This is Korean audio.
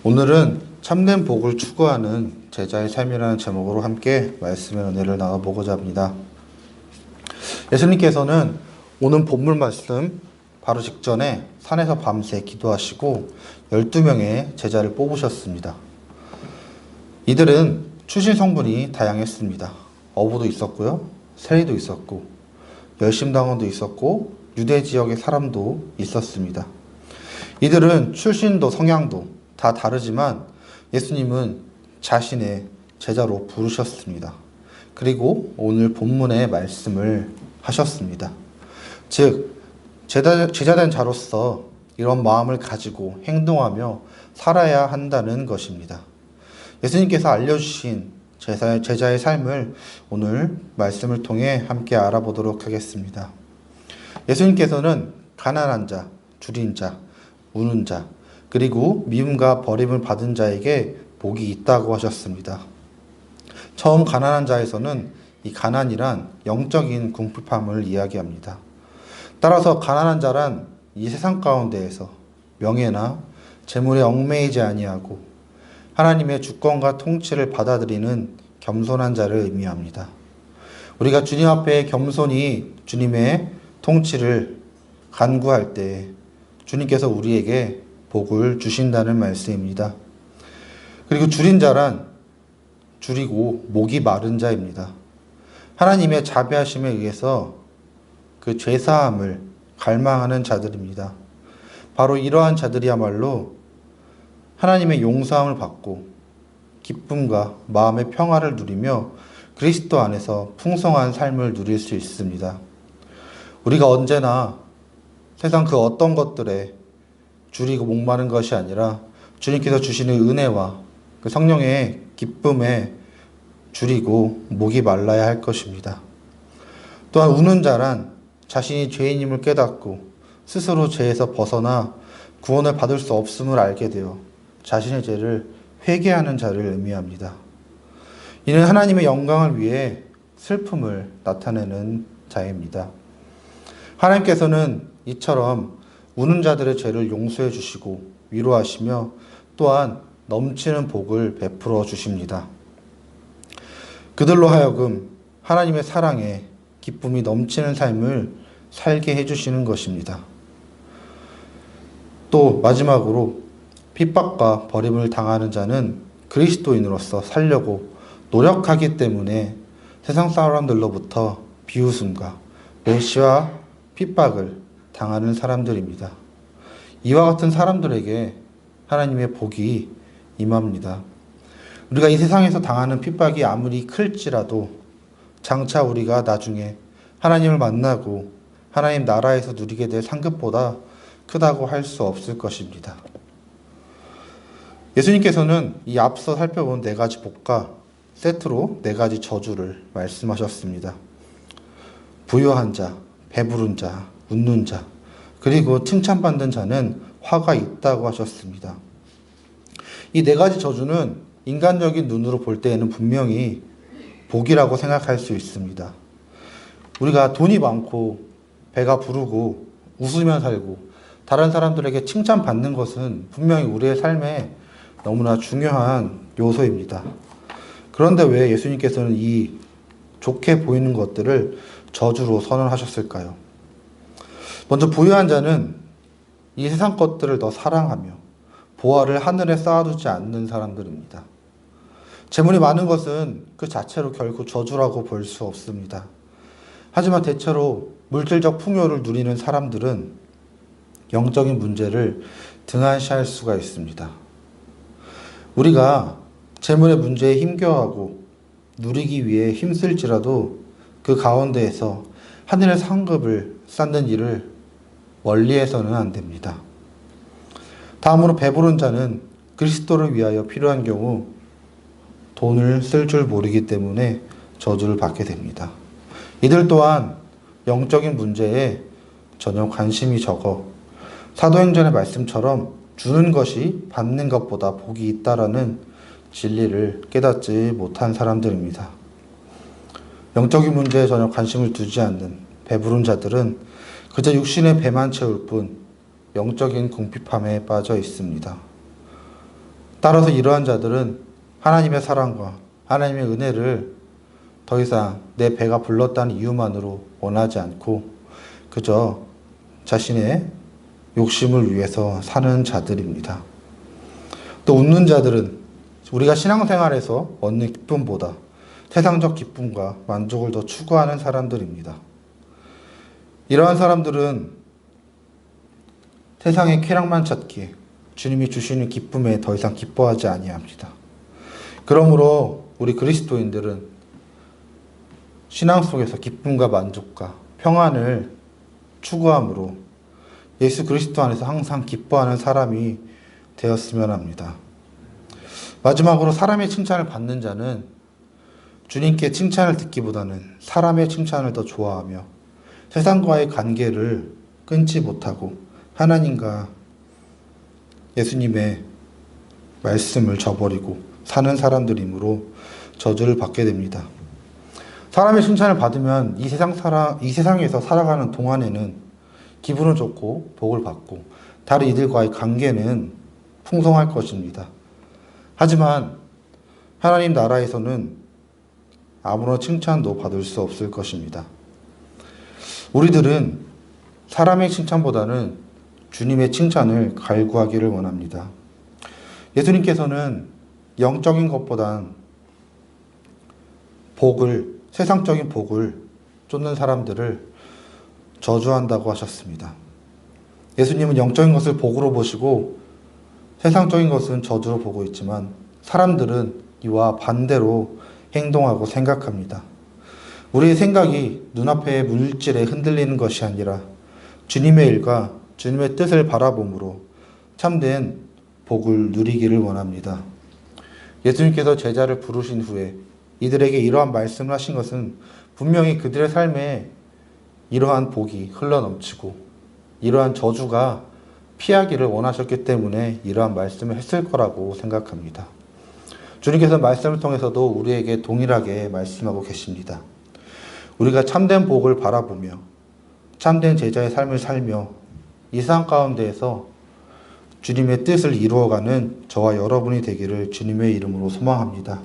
오늘은 참된 복을 추구하는 제자의 삶이라는 제목으로 함께 말씀의 은혜를 나눠보고자 합니다. 예수님께서는 오늘 본문 말씀 바로 직전에 산에서 밤새 기도하시고 12명의 제자를 뽑으셨습니다. 이들은 출신 성분이 다양했습니다. 어부도 있었고요, 세리도 있었고, 열심당원도 있었고, 유대 지역의 사람도 있었습니다. 이들은 출신도 성향도 다 다르지만 예수님은 자신의 제자로 부르셨습니다. 그리고 오늘 본문의 말씀을 하셨습니다. 즉, 제자된 자로서 이런 마음을 가지고 행동하며 살아야 한다는 것입니다. 예수님께서 알려주신 제자의 삶을 오늘 말씀을 통해 함께 알아보도록 하겠습니다. 예수님께서는 가난한 자, 줄인 자, 우는 자, 그리고 미움과 버림을 받은 자에게 복이 있다고 하셨습니다. 처음 가난한 자에서는 이 가난이란 영적인 궁핍함을 이야기합니다. 따라서 가난한 자란 이 세상 가운데에서 명예나 재물에 얽매이지 아니하고 하나님의 주권과 통치를 받아들이는 겸손한 자를 의미합니다. 우리가 주님 앞에 겸손히 주님의 통치를 간구할 때 주님께서 우리에게 복을 주신다는 말씀입니다. 그리고 줄인 자란 줄이고 목이 마른 자입니다. 하나님의 자비하심에 의해서 그 죄사함을 갈망하는 자들입니다. 바로 이러한 자들이야말로 하나님의 용서함을 받고 기쁨과 마음의 평화를 누리며 그리스도 안에서 풍성한 삶을 누릴 수 있습니다. 우리가 언제나 세상 그 어떤 것들에 줄이고 목마른 것이 아니라 주님께서 주시는 은혜와 그 성령의 기쁨에 줄이고 목이 말라야 할 것입니다. 또한 우는 자란 자신이 죄인임을 깨닫고 스스로 죄에서 벗어나 구원을 받을 수 없음을 알게 되어 자신의 죄를 회개하는 자를 의미합니다. 이는 하나님의 영광을 위해 슬픔을 나타내는 자입니다. 하나님께서는 이처럼 우는 자들의 죄를 용서해 주시고 위로하시며 또한 넘치는 복을 베풀어 주십니다. 그들로 하여금 하나님의 사랑에 기쁨이 넘치는 삶을 살게 해주시는 것입니다. 또 마지막으로 핍박과 버림을 당하는 자는 그리스도인으로서 살려고 노력하기 때문에 세상 사람들로부터 비웃음과 멸시와 핍박을 당하는 사람들입니다. 이와 같은 사람들에게 하나님의 복이 임합니다. 우리가 이 세상에서 당하는 핍박이 아무리 클지라도 장차 우리가 나중에 하나님을 만나고 하나님 나라에서 누리게 될 상급보다 크다고 할 수 없을 것입니다. 예수님께서는 이 앞서 살펴본 4가지 복과 세트로 4가지 저주를 말씀하셨습니다. 부유한 자, 배부른 자, 웃는 자, 그리고 칭찬받는 자는 화가 있다고 하셨습니다. 이 4가지 저주는 인간적인 눈으로 볼 때에는 분명히 복이라고 생각할 수 있습니다. 우리가 돈이 많고 배가 부르고 웃으며 살고 다른 사람들에게 칭찬받는 것은 분명히 우리의 삶에 너무나 중요한 요소입니다. 그런데 왜 예수님께서는 이 좋게 보이는 것들을 저주로 선언하셨을까요? 먼저 부유한 자는 이 세상 것들을 더 사랑하며 보화를 하늘에 쌓아두지 않는 사람들입니다. 재물이 많은 것은 그 자체로 결코 저주라고 볼 수 없습니다. 하지만 대체로 물질적 풍요를 누리는 사람들은 영적인 문제를 등한시할 수가 있습니다. 우리가 재물의 문제에 힘겨워하고 누리기 위해 힘쓸지라도 그 가운데에서 하늘의 상급을 쌓는 일을 멀리해서는 안 됩니다. 다음으로 배부른 자는 그리스도를 위하여 필요한 경우 돈을 쓸 줄 모르기 때문에 저주를 받게 됩니다. 이들 또한 영적인 문제에 전혀 관심이 적어 사도행전의 말씀처럼 주는 것이 받는 것보다 복이 있다라는 진리를 깨닫지 못한 사람들입니다. 영적인 문제에 전혀 관심을 두지 않는 배부른 자들은 그저 육신의 배만 채울 뿐 영적인 궁핍함에 빠져 있습니다. 따라서 이러한 자들은 하나님의 사랑과 하나님의 은혜를 더 이상 내 배가 불렀다는 이유만으로 원하지 않고 그저 자신의 욕심을 위해서 사는 자들입니다. 또 웃는 자들은 우리가 신앙생활에서 얻는 기쁨보다 세상적 기쁨과 만족을 더 추구하는 사람들입니다. 이러한 사람들은 세상의 쾌락만 찾기에 주님이 주시는 기쁨에 더 이상 기뻐하지 아니합니다. 그러므로 우리 그리스도인들은 신앙 속에서 기쁨과 만족과 평안을 추구함으로 예수 그리스도 안에서 항상 기뻐하는 사람이 되었으면 합니다. 마지막으로 사람의 칭찬을 받는 자는 주님께 칭찬을 듣기보다는 사람의 칭찬을 더 좋아하며 세상과의 관계를 끊지 못하고 하나님과 예수님의 말씀을 저버리고 사는 사람들이므로 저주를 받게 됩니다. 사람의 칭찬을 받으면 이 세상에서 살아가는 동안에는 기분은 좋고 복을 받고 다른 이들과의 관계는 풍성할 것입니다. 하지만 하나님 나라에서는 아무런 칭찬도 받을 수 없을 것입니다. 우리들은 사람의 칭찬보다는 주님의 칭찬을 갈구하기를 원합니다. 예수님께서는 영적인 것보단 세상적인 복을 쫓는 사람들을 저주한다고 하셨습니다. 예수님은 영적인 것을 복으로 보시고 세상적인 것은 저주로 보고 있지만 사람들은 이와 반대로 행동하고 생각합니다. 우리의 생각이 눈앞의 물질에 흔들리는 것이 아니라 주님의 일과 주님의 뜻을 바라봄으로 참된 복을 누리기를 원합니다. 예수님께서 제자를 부르신 후에 이들에게 이러한 말씀을 하신 것은 분명히 그들의 삶에 이러한 복이 흘러넘치고 이러한 저주가 피하기를 원하셨기 때문에 이러한 말씀을 했을 거라고 생각합니다. 주님께서 말씀을 통해서도 우리에게 동일하게 말씀하고 계십니다. 우리가 참된 복을 바라보며 참된 제자의 삶을 살며 이 세상 가운데에서 주님의 뜻을 이루어가는 저와 여러분이 되기를 주님의 이름으로 소망합니다.